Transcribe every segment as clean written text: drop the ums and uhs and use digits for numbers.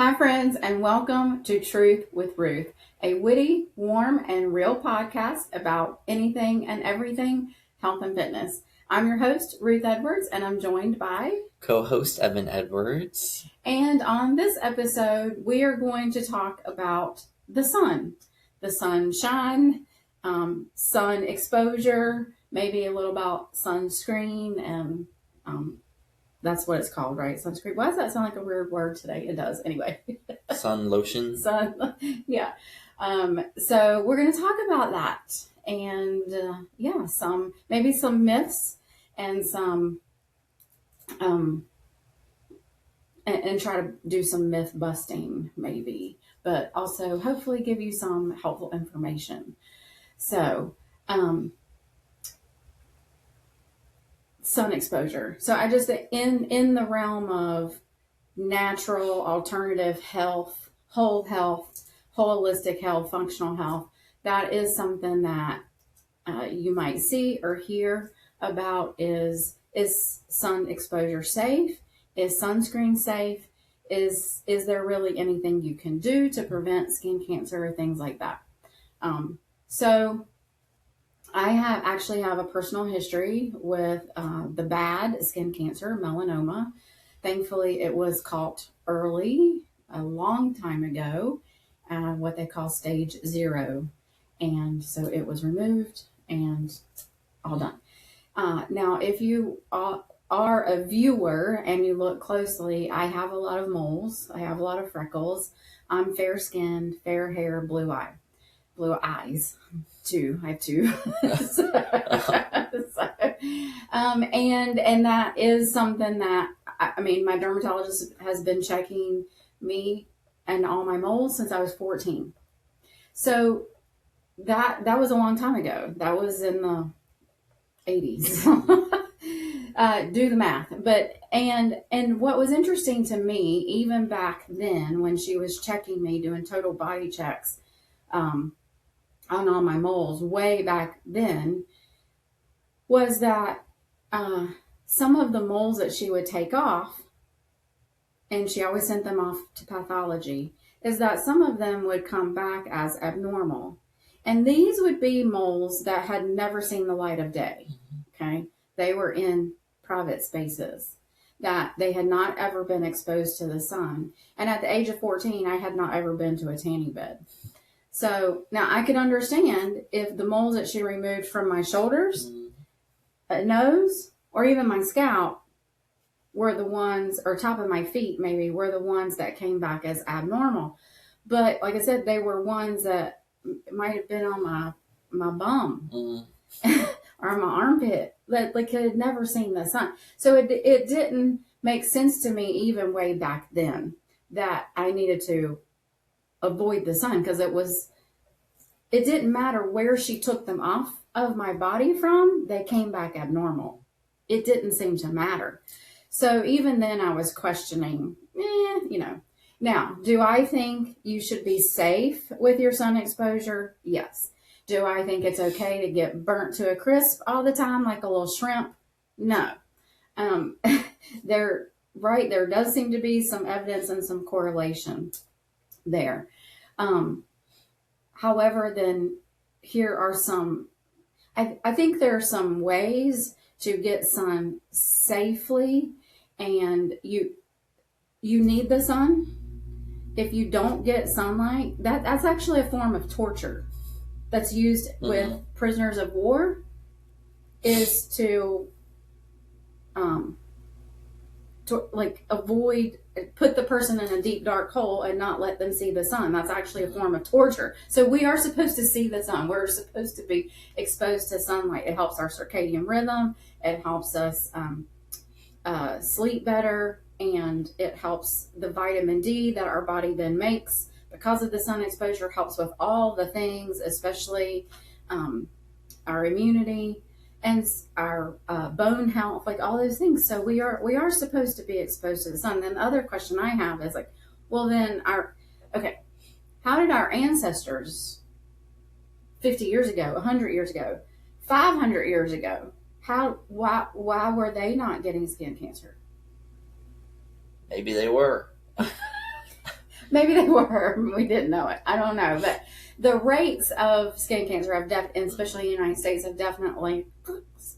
Hi, friends, and welcome to Truth with Ruth, a witty, warm, and real podcast about anything and everything health and fitness. I'm your host, Ruth Edwards, and I'm joined by co-host Evan Edwards. And on this episode, we are going to talk about the sunshine, sun exposure, maybe a little about sunscreen, and that's what it's called, right? Sunscreen. Why does that sound like a weird word today? It does. Anyway. Sun lotion. Yeah. So we're going to talk about that. And maybe some myths and some, and try to do some myth busting maybe, but also hopefully give you some helpful information. So, sun exposure. So I just, in the realm of natural, alternative health, whole health, holistic health, functional health, that is something that you might see or hear about. Is sun exposure safe? Is sunscreen safe? Is there really anything you can do to prevent skin cancer or things like that? So I actually have a personal history with the bad skin cancer, melanoma. Thankfully, it was caught early, a long time ago, what they call stage 0. And so it was removed and all done. Now, if you are a viewer and you look closely, I have a lot of moles. I have a lot of freckles. I'm fair-skinned, fair hair, blue eyes. I have two. And that is something that, my dermatologist has been checking me and all my moles since I was 14. So that was a long time ago. That was in the 80s. Do the math. And what was interesting to me, even back then when she was checking me, doing total body checks, on all my moles way back then, was that some of the moles that she would take off, and she always sent them off to pathology, is that some of them would come back as abnormal. And these would be moles that had never seen the light of day. Okay. They were in private spaces that they had not ever been exposed to the sun. And at the age of 14, I had not ever been to a tanning bed. So now I could understand if the moles that she removed from my shoulders, nose, or even my scalp were the ones, or top of my feet maybe, were the ones that came back as abnormal. But like I said, they were ones that might have been on my bum or my armpit, that like had never seen the sun. So it didn't make sense to me even way back then that I needed to avoid the sun, because it didn't matter where she took them off of my body from, they came back abnormal. It didn't seem to matter. So even then I was questioning, Now, do I think you should be safe with your sun exposure? Yes. Do I think it's okay to get burnt to a crisp all the time like a little shrimp? No. There does seem to be some evidence and some correlation there. However, then here are some, I think there are some ways to get sun safely, and you need the sun. If you don't get sunlight, that's actually a form of torture that's used with prisoners of war, is to avoid, put the person in a deep dark hole and not let them see the sun. That's actually a form of torture. So we are supposed to see the sun. We're supposed to be exposed to sunlight. It helps our circadian rhythm. It helps us sleep better, and it helps the vitamin D that our body then makes because of the sun exposure, helps with all the things, especially our immunity and our bone health, like all those things. So we are supposed to be exposed to the sun. Then the other question I have is like, well, then how did our ancestors 50 years ago, 100 years ago, 500 years ago, why were they not getting skin cancer? Maybe they were. Maybe they were. We didn't know it. I don't know. But the rates of skin cancer and especially in the United States, have definitely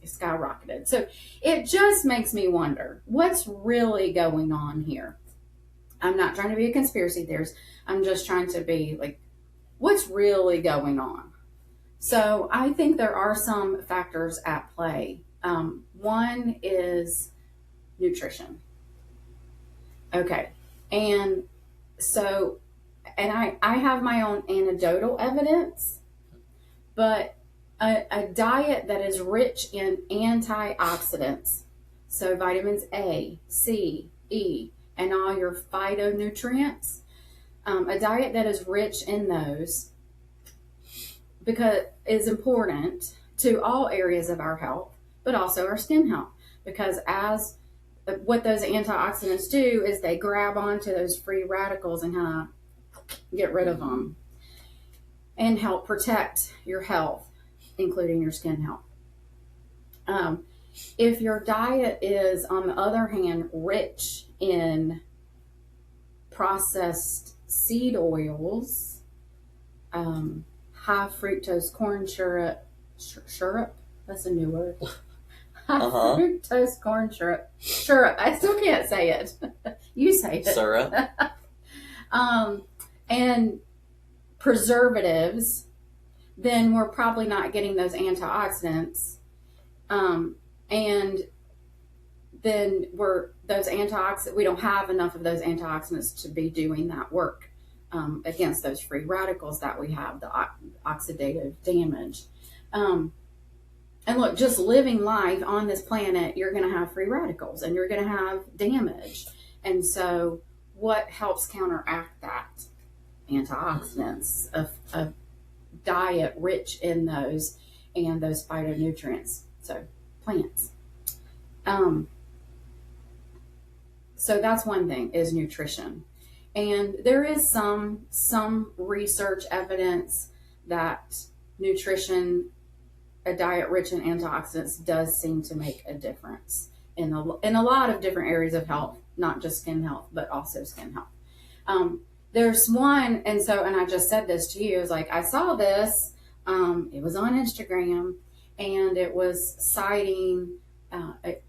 skyrocketed. So it just makes me wonder what's really going on here. I'm not trying to be a conspiracy theorist. I'm just trying to be like, what's really going on? So I think there are some factors at play. One is nutrition. Okay. And so, and I have my own anecdotal evidence, but a diet that is rich in antioxidants, so vitamins A, C, E, and all your phytonutrients, a diet that is rich in those because is important to all areas of our health, but also our skin health. Because as what those antioxidants do is they grab onto those free radicals and kind of get rid of them and help protect your health, including your skin health. If your diet is, on the other hand, rich in processed seed oils, high fructose corn syrup, that's a new word. High fructose corn syrup. I still can't say it. You say it. Syrup. And preservatives, then we're probably not getting those antioxidants. And then we don't have enough of those antioxidants to be doing that work against those free radicals that we have, the oxidative damage. And look, just living life on this planet, you're going to have free radicals and you're going to have damage. And so what helps counteract that? Antioxidants, a diet rich in those and those phytonutrients. So plants. So that's one thing, is nutrition. And there is some research evidence that nutrition, a diet rich in antioxidants, does seem to make a difference in a lot of different areas of health, not just skin health, but also skin health. There's one, and I just said this to you, is like, I saw this, it was on Instagram, and it was citing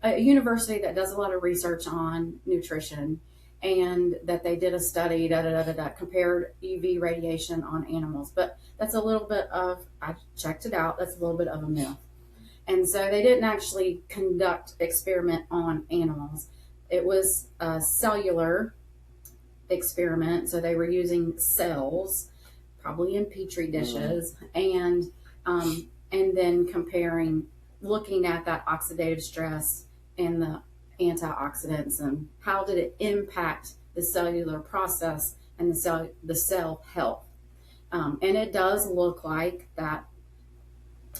a university that does a lot of research on nutrition, and that they did a study, compared UV radiation on animals. But that's a little bit of, I checked it out, that's a little bit of a myth. And so they didn't actually conduct experiment on animals. It was a cellular experiment. So they were using cells, probably in petri dishes, and then looking at that oxidative stress and the antioxidants and how did it impact the cellular process and the cell health. And it does look like that,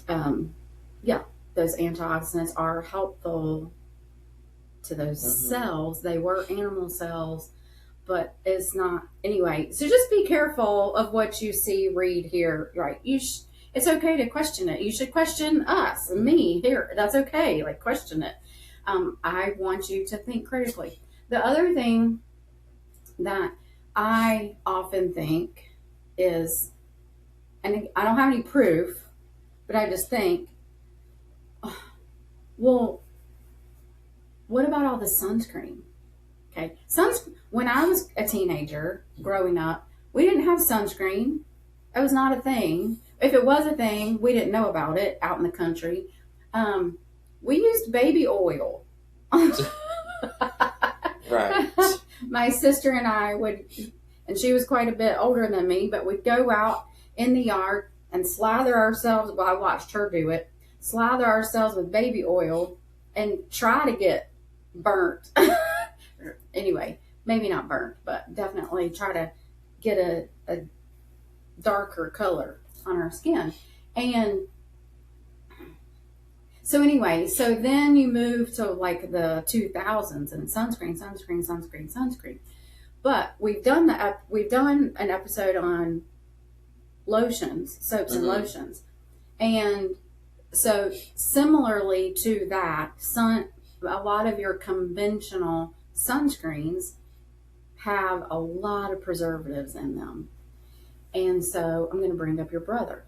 those antioxidants are helpful to those cells. They were animal cells, but it's not. Anyway, so just be careful of what you see, read, hear, right? It's okay to question it. You should question us, me here. That's okay. Like, question it. I want you to think critically. The other thing that I often think is, and I don't have any proof, but I just think, well, what about all the sunscreen? Okay, when I was a teenager growing up, we didn't have sunscreen. It was not a thing. If it was a thing, we didn't know about it out in the country. We used baby oil. Right. My sister and I would, and she was quite a bit older than me, but we'd go out in the yard and slather ourselves. Well, I watched her do it. Slather ourselves with baby oil and try to get burnt. Anyway, maybe not burnt, but definitely try to get a darker color on our skin. And so anyway, so then you move to like the 2000s and sunscreen. But we've done an episode on lotions, soaps and lotions. And so similarly to that, a lot of your conventional sunscreens have a lot of preservatives in them. And so I'm going to bring up your brother.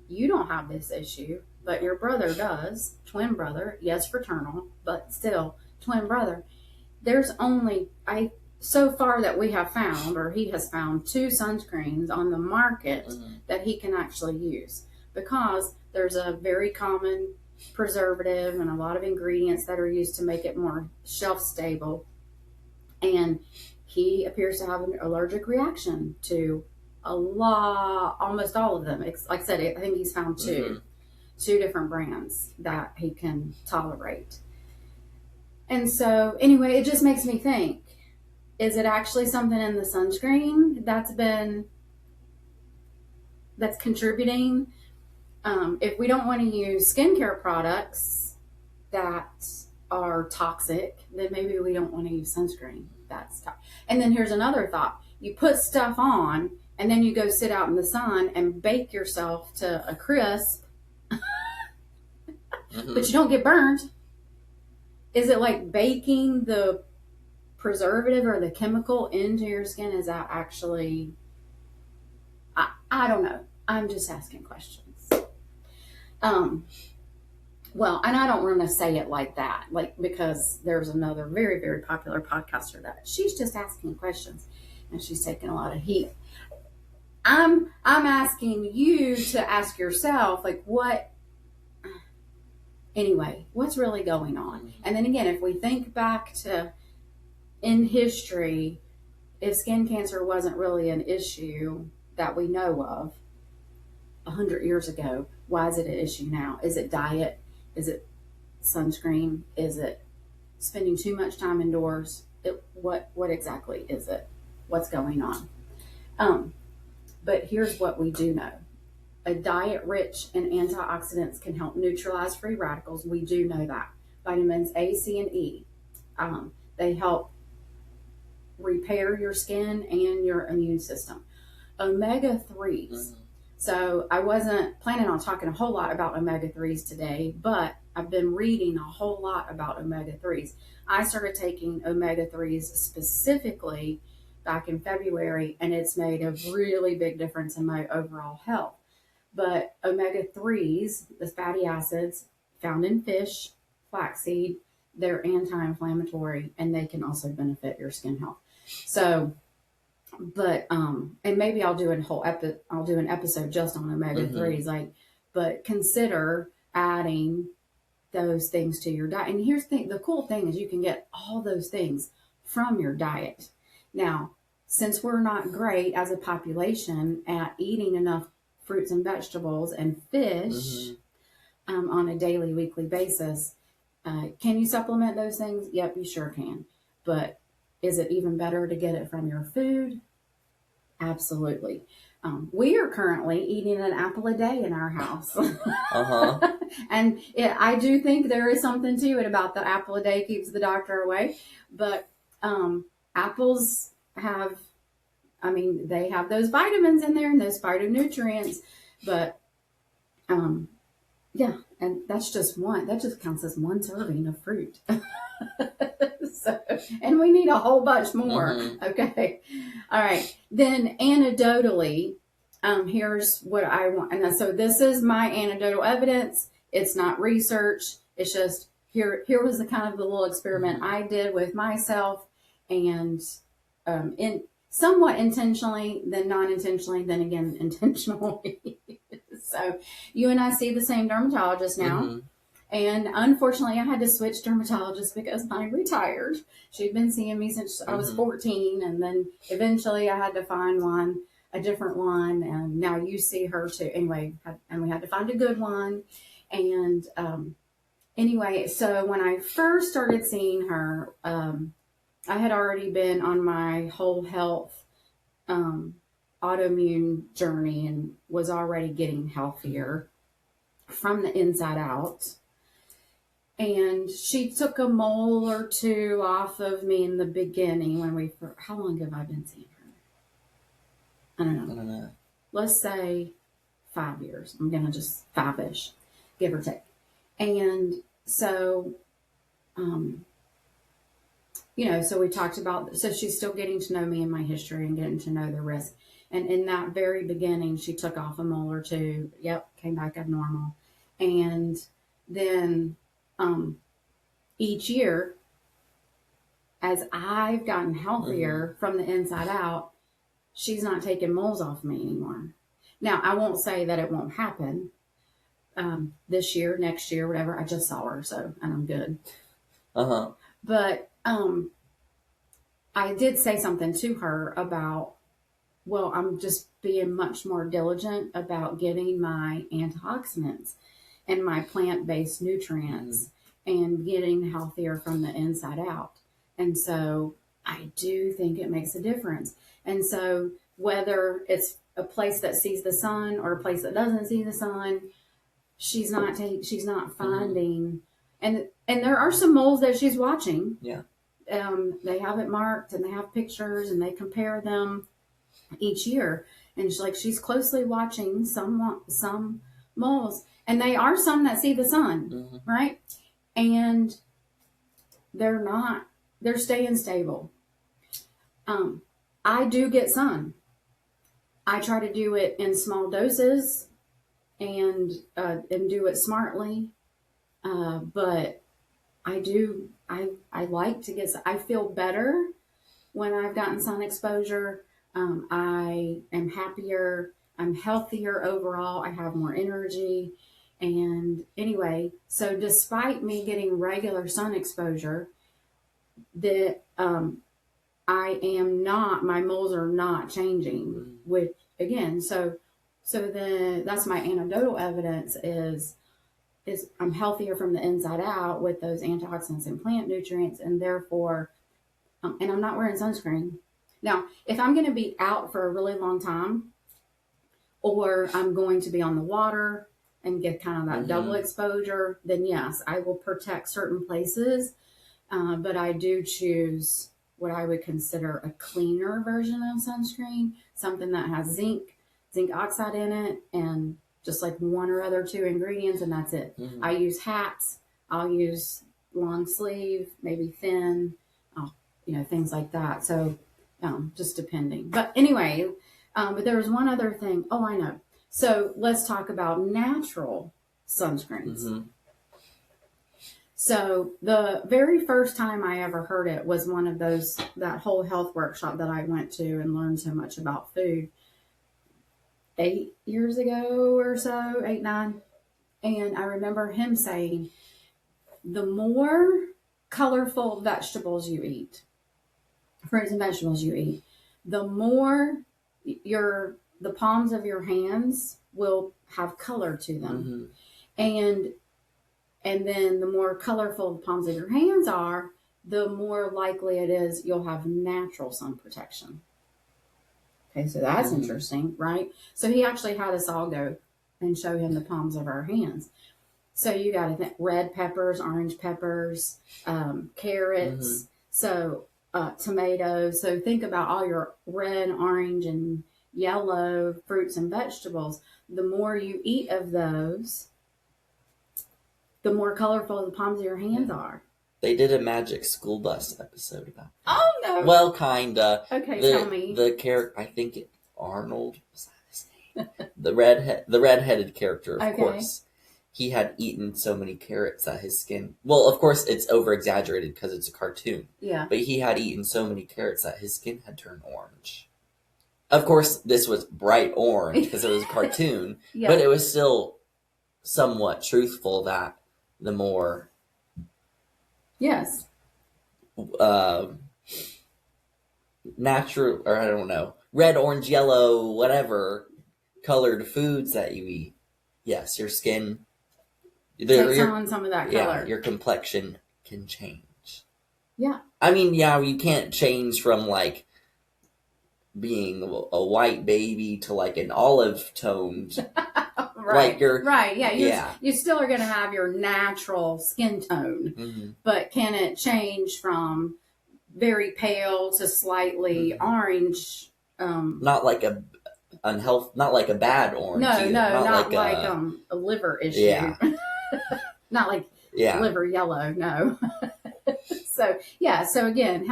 You don't have this issue, but your brother does. Twin brother, yes, fraternal, but still twin brother. There's only so far that we have found, or he has found, 2 sunscreens on the market that he can actually use, because there's a very common preservative and a lot of ingredients that are used to make it more shelf stable, and he appears to have an allergic reaction to almost all of them. Like I said, I think he's found 2 different brands that he can tolerate. And so anyway, it just makes me think, is it actually something in the sunscreen that's contributing? If we don't want to use skincare products that are toxic, then maybe we don't want to use sunscreen. And then here's another thought. You put stuff on and then you go sit out in the sun and bake yourself to a crisp, but you don't get burned. Is it like baking the preservative or the chemical into your skin? Is that actually, I don't know. I'm just asking questions. Well, and I don't want to say it like that, because there's another very, very popular podcaster that she's just asking questions and she's taking a lot of heat. I'm asking you to ask yourself, what's really going on? And then again, if we think back to in history, if skin cancer wasn't really an issue that we know of 100 years ago, why is it an issue now? Is it diet? Is it sunscreen? Is it spending too much time indoors? What exactly is it? What's going on? But here's what we do know. A diet rich in antioxidants can help neutralize free radicals. We do know that. Vitamins A, C, and E. They help repair your skin and your immune system. Omega-3s. So I wasn't planning on talking a whole lot about omega-3s today, but I've been reading a whole lot about omega-3s. I started taking omega-3s specifically back in February, and it's made a really big difference in my overall health. But omega-3s, the fatty acids found in fish, flaxseed, they're anti-inflammatory, and they can also benefit your skin health. So, but and maybe I'll do I'll do an episode just on omega-3s, but consider adding those things to your diet. And here's the cool thing is you can get all those things from your diet. Now, since we're not great as a population at eating enough fruits and vegetables and fish on a daily, weekly basis, can you supplement those things? Yep, you sure can. But is it even better to get it from your food? Absolutely. We are currently eating an apple a day in our house. And I do think there is something to it about the apple a day keeps the doctor away. But apples they have those vitamins in there and those phytonutrients. But yeah, and that's just one. That just counts as one serving of fruit. And we need a whole bunch more. Okay. All right. Then anecdotally, here's what I want. And so this is my anecdotal evidence. It's not research. It's just here was the kind of the little experiment I did with myself, and in somewhat intentionally, then non-intentionally, then again intentionally. So you and I see the same dermatologist now. And unfortunately, I had to switch dermatologists because mine retired. She'd been seeing me since I was 14. And then eventually I had to find a different one. And now you see her too. Anyway, and we had to find a good one. And anyway, so when I first started seeing her, I had already been on my whole health autoimmune journey and was already getting healthier from the inside out. And she took a mole or two off of me in the beginning how long have I been seeing her? I don't know. Let's say 5 years. I'm going to just 5-ish, give or take. And so, so we talked about, so she's still getting to know me and my history and getting to know the risk. And in that very beginning, she took off a mole or two. Yep, came back abnormal. And then each year, as I've gotten healthier from the inside out, she's not taking moles off me anymore. Now, I won't say that it won't happen this year, next year, whatever. I just saw her, and I'm good. But I did say something to her about, well, I'm just being much more diligent about getting my antioxidants and my plant-based nutrients and getting healthier from the inside out. And so I do think it makes a difference. And so whether it's a place that sees the sun or a place that doesn't see the sun, she's not finding, and there are some moles that she's watching. Yeah. They have it marked and they have pictures and they compare them each year. And she's closely watching some moles, and they are some that see the sun, right? And they're staying stable. I do get sun. I try to do it in small doses and do it smartly. But I like to get, I feel better when I've gotten sun exposure. I am happier. I'm healthier overall. I have more energy. And anyway, so despite me getting regular sun exposure, my moles are not changing, which again, so that's my anecdotal evidence is I'm healthier from the inside out with those antioxidants and plant nutrients, and therefore, and I'm not wearing sunscreen. Now, if I'm going to be out for a really long time, or I'm going to be on the water and get kind of that double exposure, then yes, I will protect certain places. But I do choose what I would consider a cleaner version of sunscreen, something that has zinc oxide in it, and just like one or other two ingredients, and that's it. I use hats. I'll use long sleeve, maybe thin, things like that. So just depending. But anyway, but there was one other thing. Oh, I know. So let's talk about natural sunscreens. So the very first time I ever heard it was one of that whole health workshop that I went to and learned so much about food 8 years ago or so, 8, 9. And I remember him saying, the more colorful vegetables you eat, fruits and vegetables you eat, the more the palms of your hands will have color to them. And then the more colorful the palms of your hands are, the more likely it is you'll have natural sun protection. Okay, so that's interesting, right? So he actually had us all go and show him the palms of our hands. So you got to think red peppers, orange peppers, carrots, so tomatoes. So think about all your red, orange, and yellow fruits and vegetables. The more you eat of those, the more colorful the palms of your hands are. They did a Magic School Bus episode about that. Oh, no. Well, kinda. Okay, tell me. The character, I think Arnold, was that his name? the redheaded character, of course. He had eaten so many carrots that his skin... Well, of course, it's over-exaggerated because it's a cartoon. Yeah. But he had eaten so many carrots that his skin had turned orange. Of course, this was bright orange because it was a cartoon. Yeah. But it was still somewhat truthful that the more... Yes. Natural, or I don't know, red, orange, yellow, whatever colored foods that you eat. Yes, your skin... Takes on some of that color. Yeah, your complexion can change. Yeah. I mean, yeah, you can't change from, like, being a white baby to, like, an olive-toned... Right. Like right. Yeah. You still are going to have your natural skin tone, but can it change from very pale to slightly orange? Not like a not like a bad orange. No, not like a liver issue. Yeah. Not like liver yellow. No. So yeah, so again,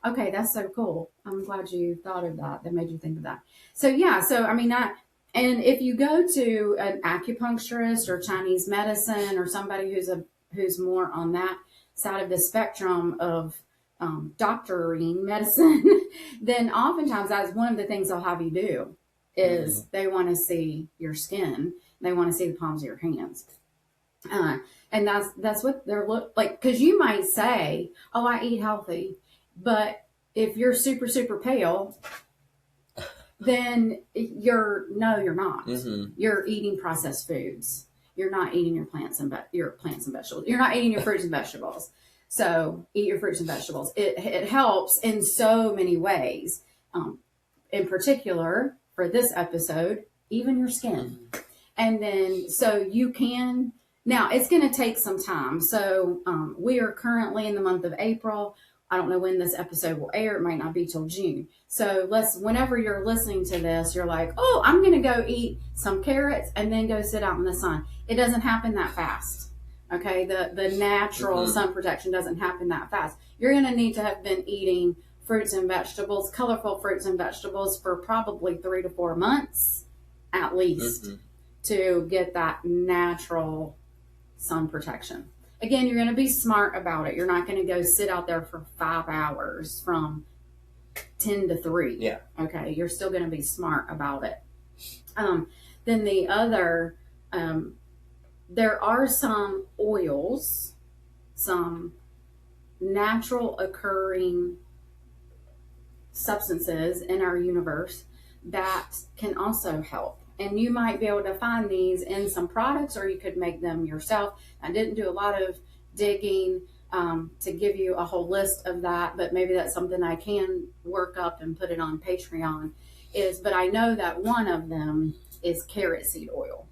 okay, that's so cool. I'm glad you thought of that. That made you think of that. So yeah, so I mean that, and if you go to an acupuncturist or Chinese medicine or somebody who's more on that side of the spectrum of doctoring medicine, then oftentimes that's one of the things they'll have you do is they want to see your skin. They want to see the palms of your hands. And that's what they're like, because you might say, "Oh, I eat healthy," but if you're super super pale, then you're not. You're eating processed foods. You're not eating your plants and vegetables. You're not eating your fruits and vegetables. So eat your fruits and vegetables. It helps in so many ways. In particular, for this episode, even your skin. And then so you can. Now, it's going to take some time. So we are currently in the month of April. I don't know when this episode will air. It might not be till June. So whenever you're listening to this, you're like, oh, I'm going to go eat some carrots and then go sit out in the sun. It doesn't happen that fast. Okay. The natural sun protection doesn't happen that fast. You're going to need to have been eating fruits and vegetables, colorful fruits and vegetables for probably 3 to 4 months at least to get that natural sun protection. Again, you're going to be smart about it. You're not going to go sit out there for 5 hours from 10 to 3. Yeah. Okay. You're still going to be smart about it. Then the other, there are some oils, some natural occurring substances in our universe that can also help. And you might be able to find these in some products, or you could make them yourself. I didn't do a lot of digging to give you a whole list of that, but maybe that's something I can work up and put it on Patreon. But I know that one of them is carrot seed oil.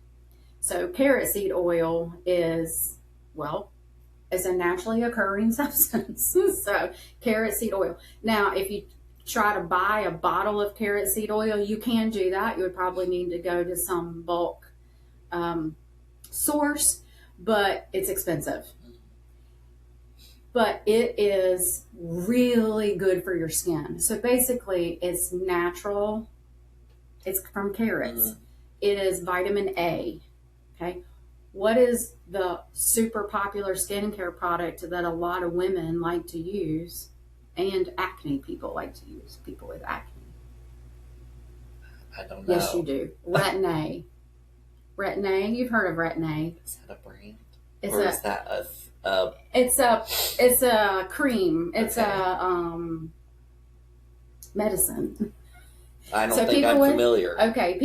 So carrot seed oil is, well, it's a naturally occurring substance. So carrot seed oil. Now, if you try to buy a bottle of carrot seed oil, you can do that. You would probably need to go to some bulk source, but it's expensive. But it is really good for your skin. So basically, it's natural. It's from carrots. It is vitamin A. Okay. What is the super popular skincare product that a lot of women like to use? And acne people like to use, people with acne. I don't know. Yes, you do. Retin-A. Retin-A, you've heard of Retin-A. Is that a brand? Is that It's a cream. It's a medicine. I don't think I'm familiar. Okay,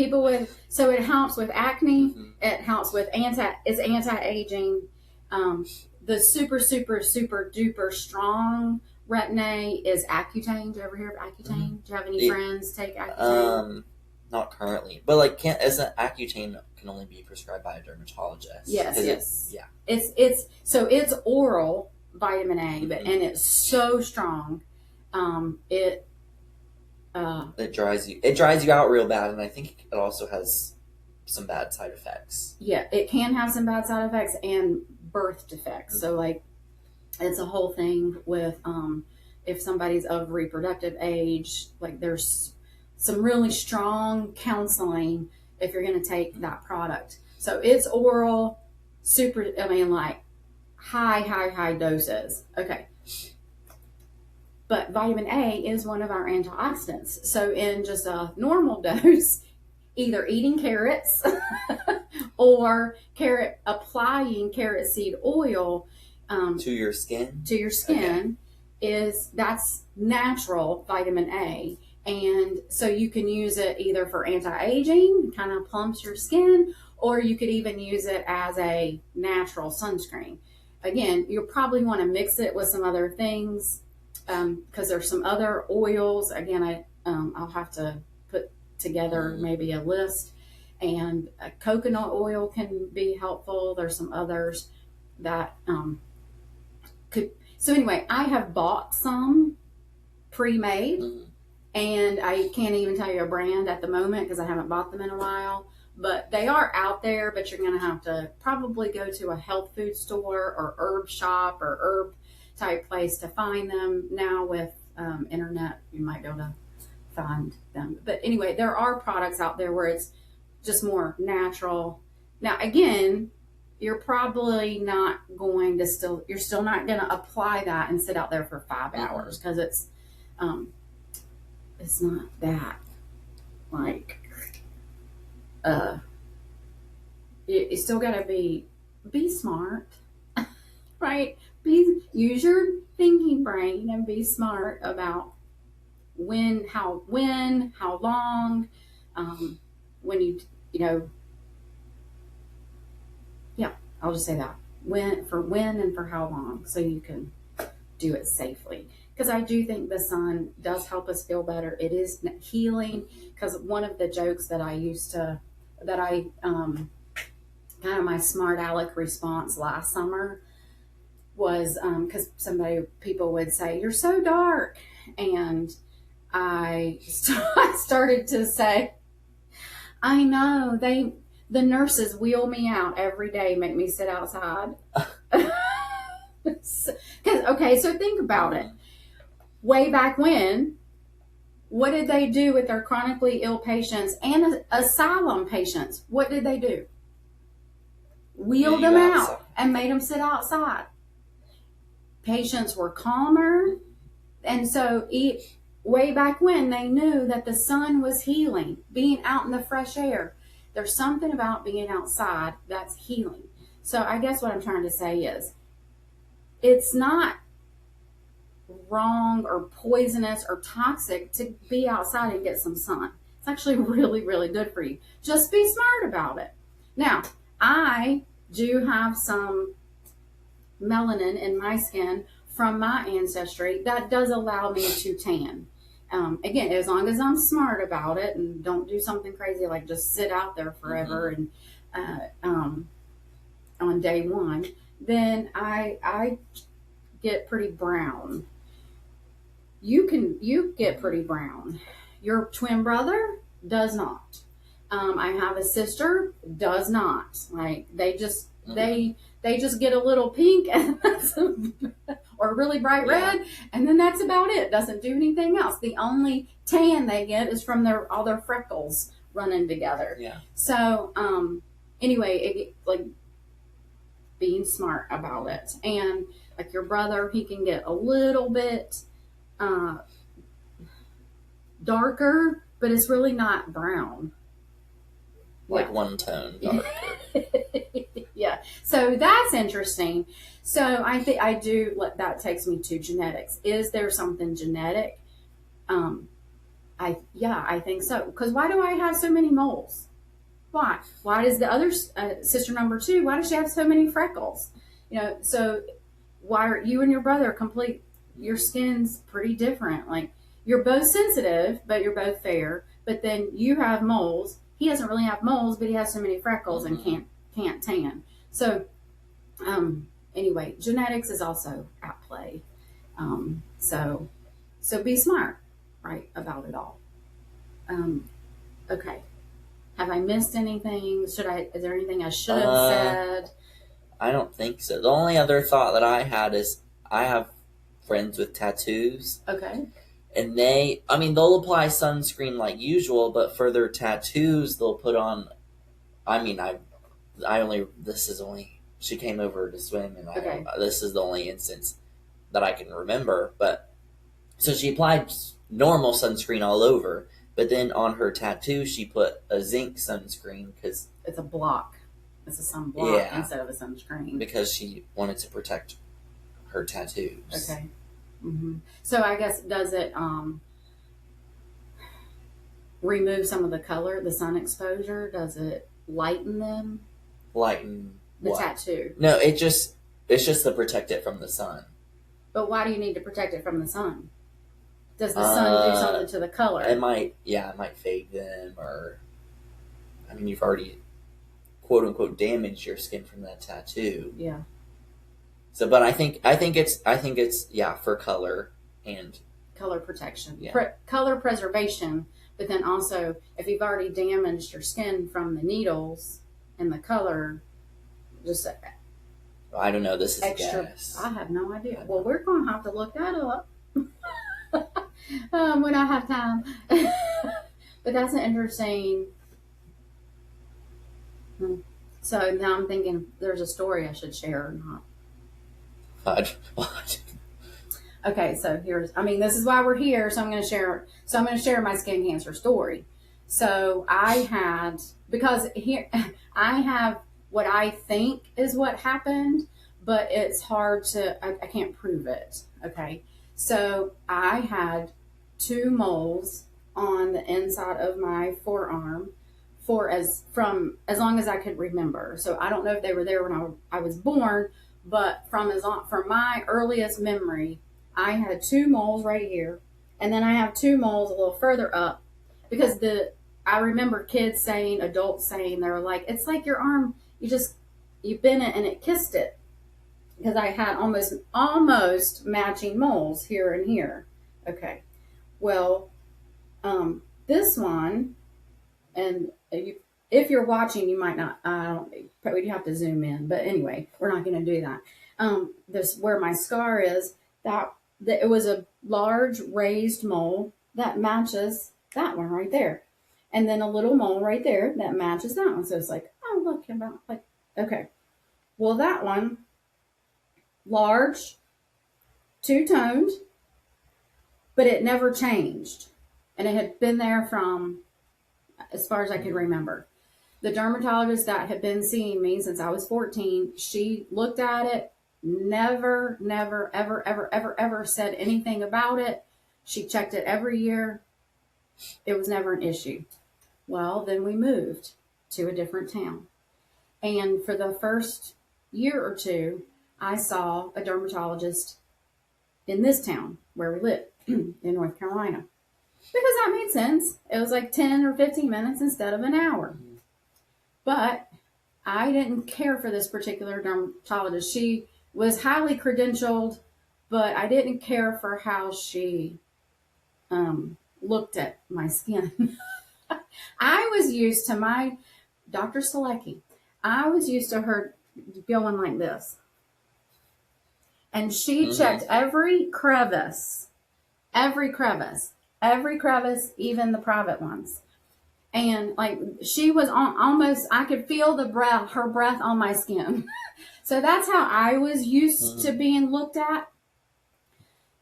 so it helps with acne. It helps with it's anti-aging. The super, super, super duper strong Retin-A is Accutane. Do you ever hear of Accutane? Do you have any friends take Accutane? Not currently, but isn't Accutane can only be prescribed by a dermatologist? Yes. Yeah. It's oral vitamin A, and it's so strong. It dries you out real bad, and I think it also has some bad side effects. Yeah, it can have some bad side effects and birth defects. So it's a whole thing with if somebody's of reproductive age, there's some really strong counseling if you're going to take that product. So it's oral, high doses. Okay. But vitamin A is one of our antioxidants. So in just a normal dose, either eating carrots or applying carrot seed oil to your skin. That's natural vitamin A. And so you can use it either for anti-aging, kind of plumps your skin, or you could even use it as a natural sunscreen. Again, you'll probably want to mix it with some other things because there's some other oils. Again, I'll have to put together maybe a list. And coconut oil can be helpful. There's some others that could. So anyway, I have bought some pre-made. And I can't even tell you a brand at the moment because I haven't bought them in a while. But they are out there, but you're going to have to probably go to a health food store or herb shop or herb type place to find them. Now with internet, you might be able to find them. But anyway, there are products out there where it's just more natural. Now, again, you're probably not going to you're still not going to apply that and sit out there for 5 hours, because it's not that like, you still got to be smart, right? Use your thinking brain and be smart about how long, when you know, yeah, I'll just say that. When and for how long, so you can do it safely. Because I do think the sun does help us feel better. It is healing. Because one of the jokes that kind of my smart aleck response last summer was, because people would say, "You're so dark," and I started to say, "I know, the nurses wheel me out every day, make me sit outside." So think about it. Way back when, what did they do with their chronically ill patients and asylum patients? What did they do? Wheeled them out and made them sit outside. Patients were calmer, and so way back when, they knew that the sun was healing, being out in the fresh air. There's something about being outside that's healing. So I guess what I'm trying to say is, it's not wrong or poisonous or toxic to be outside and get some sun. It's actually really, really good for you. Just be smart about it. Now, I do have some melanin in my skin from my ancestry that does allow me to tan. Again, as long as I'm smart about it and don't do something crazy like just sit out there forever and on day one, then I get pretty brown. You get pretty brown. Your twin brother does not. I have a sister, does not. Like they just get a little pink and or really bright red, and then that's about it. Doesn't do anything else. The only tan they get is from all their freckles running together. Yeah. So anyway, like being smart about it, and like your brother, he can get a little bit darker, but it's really not brown. Like one tone darker. Yeah. So that's interesting. So I think that takes me to genetics. Is there something genetic? I think so. Because why do I have so many moles? Why? Why does the other sister number 2? Why does she have so many freckles? So why are you and your brother your skin's pretty different. Like you're both sensitive, but you're both fair. But then you have moles. He doesn't really have moles, but he has so many freckles and can't tan. So anyway, genetics is also at play. So be smart, right, about it all. Okay. Have I missed anything? Is there anything I should have said? I don't think so. The only other thought that I had is I have friends with tattoos. Okay. And they'll apply sunscreen like usual, but for their tattoos, they'll put on, she came over to swim, and this is the only instance that I can remember, but, so she applied normal sunscreen all over, but then on her tattoo, she put a zinc sunscreen, because it's a block. It's a sunblock instead of a sunscreen. Because she wanted to protect her tattoos. Okay. Mm-hmm. So I guess, does it remove some of the color, the sun exposure? Does it lighten them? Lighten the what? Tattoo? No, it's just to protect it from the sun. But why do you need to protect it from the sun? Does the sun do something to the color? It might fade them, or you've already quote unquote damaged your skin from that tattoo. Yeah. So, but I think it's for color and color protection, yeah. Color preservation. But then also, if you've already damaged your skin from the needles and the color, just I don't know. This is extra. a guess. I have no idea. Well, we're going to have to look that up when I have time. But that's an interesting. So now I'm thinking there's a story I should share or not. What? Okay, so this is why we're here. So I'm going to share. So I'm going to share my skin cancer story. So because here I have what I think is what happened, but it's hard I can't prove it. Okay, so I had two moles on the inside of my forearm from as long as I could remember. So I don't know if they were there when I was born, but from my earliest memory, I had two moles right here, and then I have two moles a little further up because I remember adults saying they were like, it's like your arm, you bent it and it kissed it, because I had almost matching moles here and here. Okay, well, this one, and if you're watching, you might not. I don't. Probably you have to zoom in, but anyway, we're not going to do that. This where my scar is. That it was a large raised mole that matches that one right there, and then a little mole right there that matches that one. So it's like, oh look, about like okay. Well, that one, large, two-toned, but it never changed, and it had been there from as far as I could remember. The dermatologist that had been seeing me since I was 14, she looked at it, never, ever said anything about it. She checked it every year. It was never an issue. Well, then we moved to a different town. And for the first year or two, I saw a dermatologist in this town where we live in North Carolina. Because that made sense. It was like 10 or 15 minutes instead of an hour. But I didn't care for this particular dermatologist. She was highly credentialed, but I didn't care for how she looked at my skin. I was used to my Dr. Selecki. I was used to her going like this. And she checked every crevice, even the private ones. And like she was I could feel her breath on my skin. So that's how I was used to being looked at.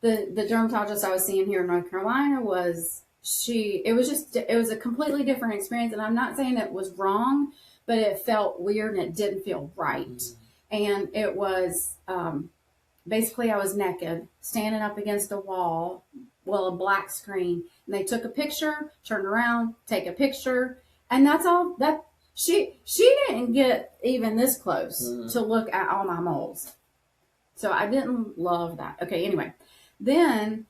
The dermatologist I was seeing here in North Carolina it was a completely different experience. And I'm not saying it was wrong, but it felt weird and it didn't feel right. And it was, basically I was naked, standing up against a wall, a black screen, and they took a picture, turned around, take a picture, and that's all. That she didn't get even this close to look at all my moles, so I didn't love that. Okay, anyway, then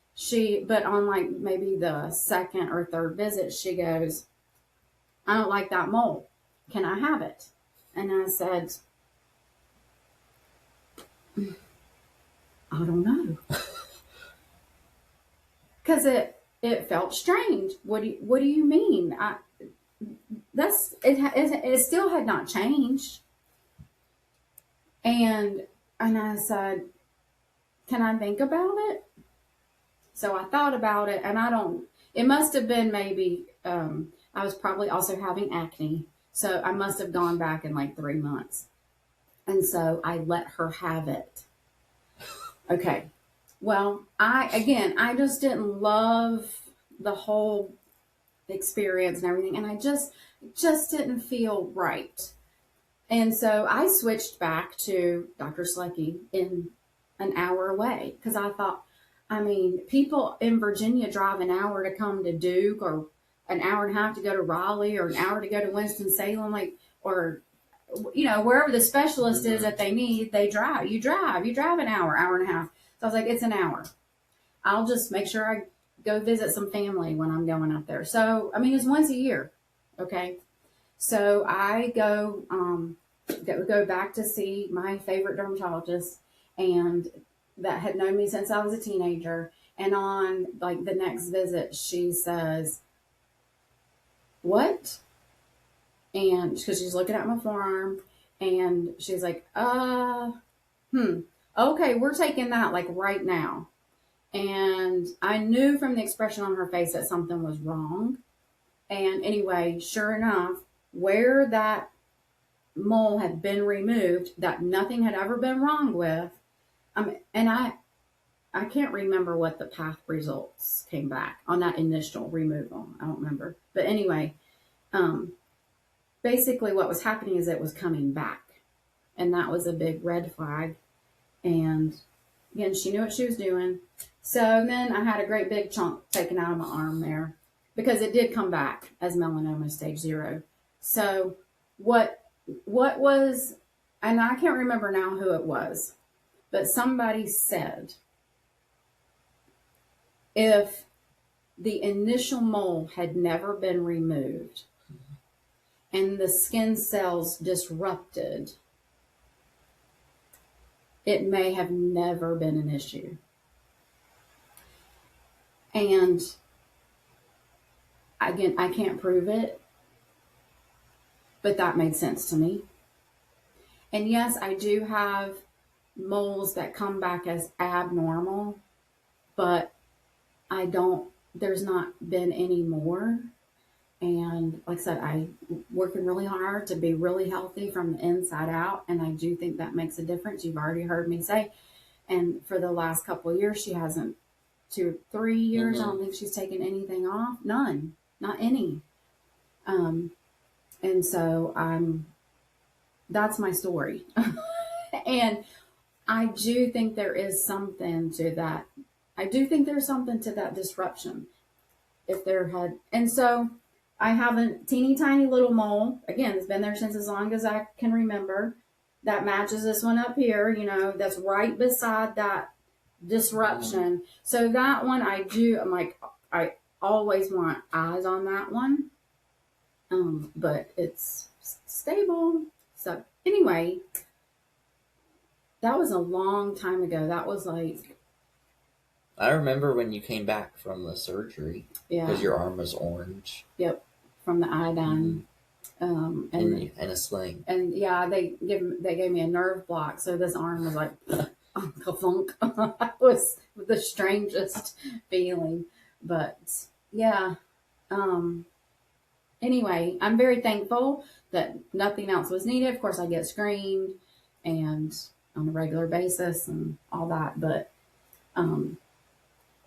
but on like maybe the second or third visit, she goes, "I don't like that mole. Can I have it?" And I said, "I don't know." Because it felt strange. What do you mean? It still had not changed. And I said, "Can I think about it?" So I thought about it, and it must have been maybe, I was probably also having acne. So I must have gone back in like 3 months. And so I let her have it. Okay. Well, I just didn't love the whole experience and everything, and I just didn't feel right. And so I switched back to Dr. Selecki in an hour away because I thought, people in Virginia drive an hour to come to Duke, or an hour and a half to go to Raleigh, or an hour to go to Winston-Salem, or wherever the specialist is that they need, they drive. You drive an hour and a half. So I was like, it's an hour. I'll just make sure I go visit some family when I'm going up there. So, it's once a year. Okay. So I go back to see my favorite dermatologist, and that had known me since I was a teenager. And on like the next visit, she says, "What?" And because she's looking at my forearm, and she's like, Okay, we're taking that like right now. And I knew from the expression on her face that something was wrong. And anyway, sure enough, where that mole had been removed, that nothing had ever been wrong with, and I can't remember what the path results came back on that initial removal. I don't remember. But anyway, um, basically what was happening is it was coming back. And that was a big red flag. And again, she knew what she was doing. So then I had a great big chunk taken out of my arm there because it did come back as melanoma stage 0. So what was, and I can't remember now who it was, but somebody said if the initial mole had never been removed and the skin cells disrupted, it may have never been an issue. And again, I can't prove it, but that made sense to me. And yes, I do have moles that come back as abnormal, but there's not been any more. And like I said, I'm working really hard to be really healthy from the inside out. And I do think that makes a difference. You've already heard me say, and for the last couple of years, she hasn't, 2 or 3 years, I don't think she's taken anything off. None, not any. And so that's my story. And I do think there is something to that. I do think there's something to that disruption. If there had, and so I have a teeny tiny little mole. Again, it's been there since as long as I can remember. That matches this one up here, that's right beside that disruption. So that one I always want eyes on that one. But it's stable. So anyway, that was a long time ago. That was like, I remember when you came back from the surgery. Yeah. Because your arm was orange. Yep. From the iodine. And a sling. And yeah, they gave me a nerve block. So this arm was like, funk. It was the strangest feeling. But yeah. Anyway, I'm very thankful that nothing else was needed. Of course, I get screened and on a regular basis and all that. But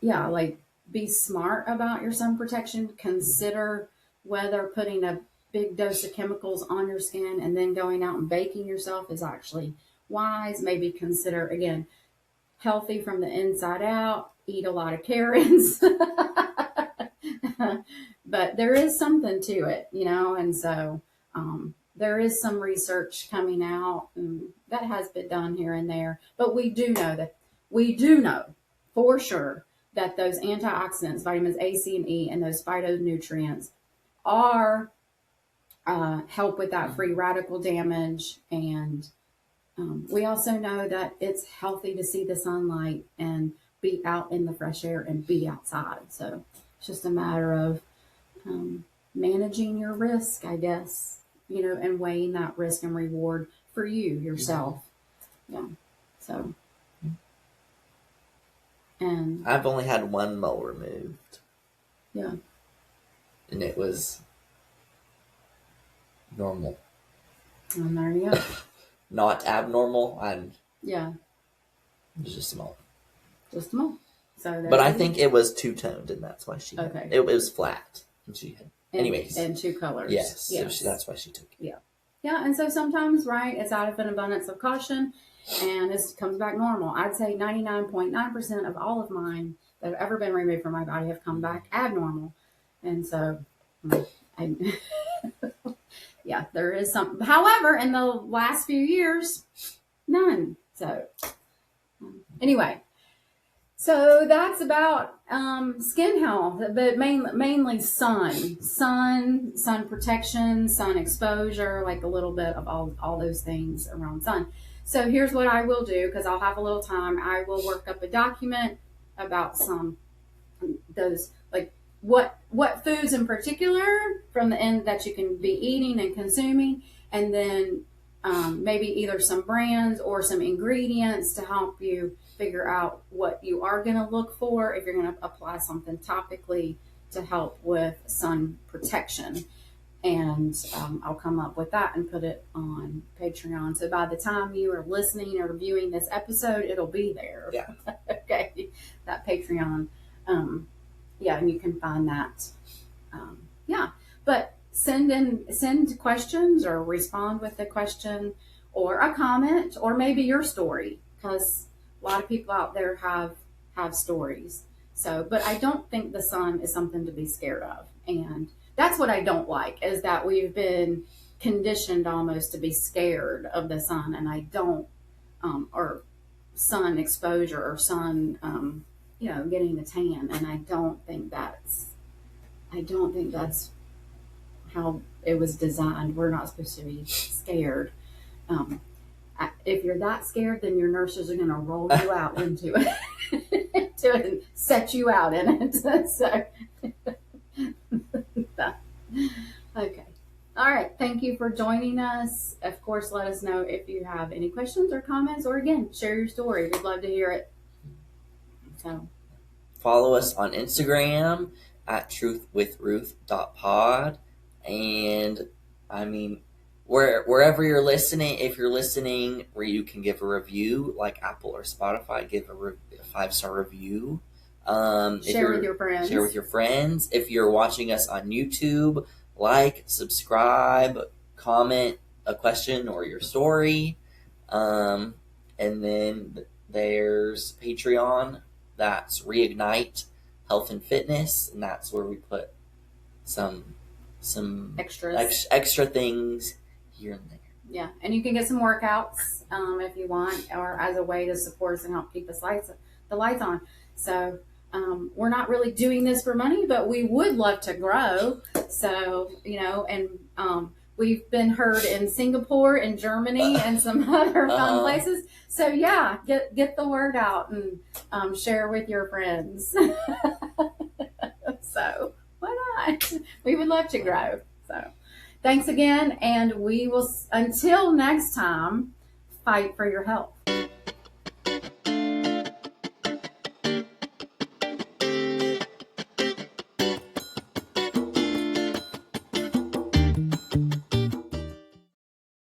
yeah, like be smart about your sun protection. Consider whether putting a big dose of chemicals on your skin and then going out and baking yourself is actually wise. Maybe consider, again, healthy from the inside out. Eat a lot of carrots. But there is something to it, and so there is some research coming out that has been done here and there. But we do know for sure that those antioxidants, vitamins A, C, and E, and those phytonutrients are help with that free radical damage. And we also know that it's healthy to see the sunlight and be out in the fresh air and be outside. So it's just a matter of managing your risk, I guess, and weighing that risk and reward for you yourself. Yeah. So, and I've only had one mole removed. Yeah. And it was normal. And there you go. Not abnormal. Yeah. It was just small. Just small. So, but I think it was two-toned, and that's why she. Okay. It was flat, and she had. Anyways. And 2 colors. Yes. So that's why she took it. Yeah. Yeah, and so sometimes, right, it's out of an abundance of caution, and this comes back normal. I'd say 99.9% of all of mine that have ever been removed from my body have come back abnormal. And so, yeah, there is some. However, in the last few years, none. So, anyway. So that's about skin health, but mainly sun protection, sun exposure, like a little bit of all those things around sun. So here's what I will do, because I'll have a little time. I will work up a document about those, like what foods in particular from the end that you can be eating and consuming, and then maybe either some brands or some ingredients to help you figure out what you are going to look for if you're going to apply something topically to help with sun protection. And I'll come up with that and put it on Patreon. So by the time you are listening or viewing this episode, it'll be there. Yeah. Okay. That Patreon. Yeah, and you can find that. Yeah. But send questions or respond with a question or a comment or maybe your story, because a lot of people out there have stories. So, but I don't think the sun is something to be scared of. And that's what I don't like, is that we've been conditioned almost to be scared of the sun, and I don't, or sun exposure or sun, getting the tan, and I don't think that's how it was designed. We're not supposed to be scared. If you're that scared, then your nurses are going to roll you out into it, and set you out in it. So. Okay. All right. Thank you for joining us. Of course, let us know if you have any questions or comments, or again, share your story. We'd love to hear it. So, follow us on Instagram at truthwithruth.pod. And I mean, wherever you're listening, if you're listening where you can give a review, like Apple or Spotify, give a 5-star review. Share with your friends. Share with your friends. If you're watching us on YouTube, like, subscribe, comment a question or your story. And then there's Patreon. That's Reignite Health and Fitness, and that's where we put some extras, extra things here and there. Yeah, and you can get some workouts if you want, or as a way to support us and help keep the lights on. So. We're not really doing this for money, but we would love to grow. So, and we've been heard in Singapore and Germany and some other fun places. So yeah, get the word out and share with your friends. So why not? We would love to grow. So thanks again. And we will, until next time, fight for your health.